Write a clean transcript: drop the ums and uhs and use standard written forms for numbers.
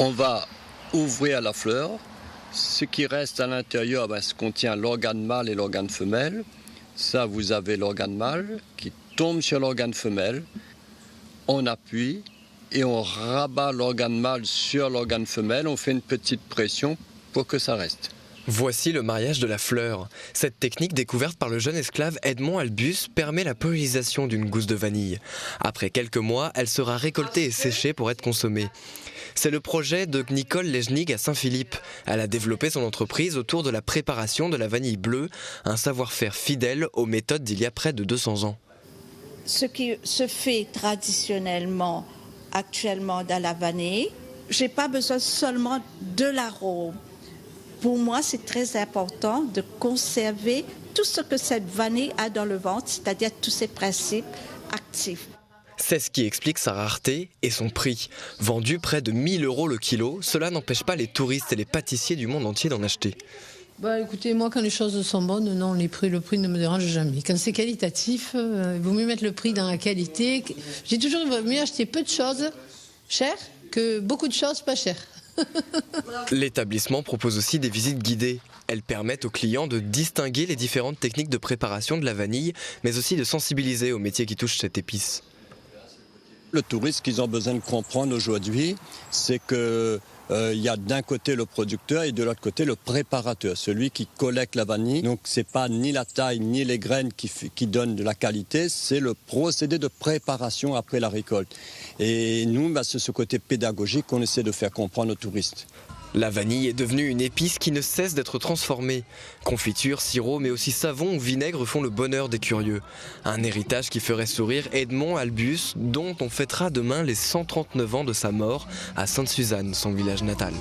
On va ouvrir la fleur. Ce qui reste à l'intérieur, ça contient l'organe mâle et l'organe femelle. Ça, vous avez l'organe mâle qui tombe sur l'organe femelle. On appuie et on rabat l'organe mâle sur l'organe femelle. On fait une petite pression pour que ça reste. Voici le mariage de la fleur. Cette technique découverte par le jeune esclave Edmond Albus permet la pollinisation d'une gousse de vanille. Après quelques mois, elle sera récoltée et séchée pour être consommée. C'est le projet de Nicole Lejnig à Saint-Philippe. Elle a développé son entreprise autour de la préparation de la vanille bleue, un savoir-faire fidèle aux méthodes d'il y a près de 200 ans. Ce qui se fait traditionnellement actuellement dans la vanille, je n'ai pas besoin seulement de l'arôme. Pour moi, c'est très important de conserver tout ce que cette vanille a dans le ventre, c'est-à-dire tous ses principes actifs. C'est ce qui explique sa rareté et son prix. Vendu près de 1 000 € le kilo, cela n'empêche pas les touristes et les pâtissiers du monde entier d'en acheter. Écoutez, moi quand les choses sont bonnes, non, le prix ne me dérange jamais. Quand c'est qualitatif, il vaut mieux mettre le prix dans la qualité. J'ai toujours mieux acheter peu de choses chères que beaucoup de choses pas chères. L'établissement propose aussi des visites guidées. Elles permettent aux clients de distinguer les différentes techniques de préparation de la vanille, mais aussi de sensibiliser aux métiers qui touchent cette épice. Le touriste qu'ils ont besoin de comprendre aujourd'hui, c'est que il y a d'un côté le producteur et de l'autre côté le préparateur, celui qui collecte la vanille. Donc c'est pas ni la taille ni les graines qui donnent de la qualité, c'est le procédé de préparation après la récolte. Et nous, c'est ce côté pédagogique qu'on essaie de faire comprendre aux touristes. La vanille est devenue une épice qui ne cesse d'être transformée. Confiture, sirop, mais aussi savon ou vinaigre font le bonheur des curieux. Un héritage qui ferait sourire Edmond Albus, dont on fêtera demain les 139 ans de sa mort à Sainte-Suzanne, son village natal.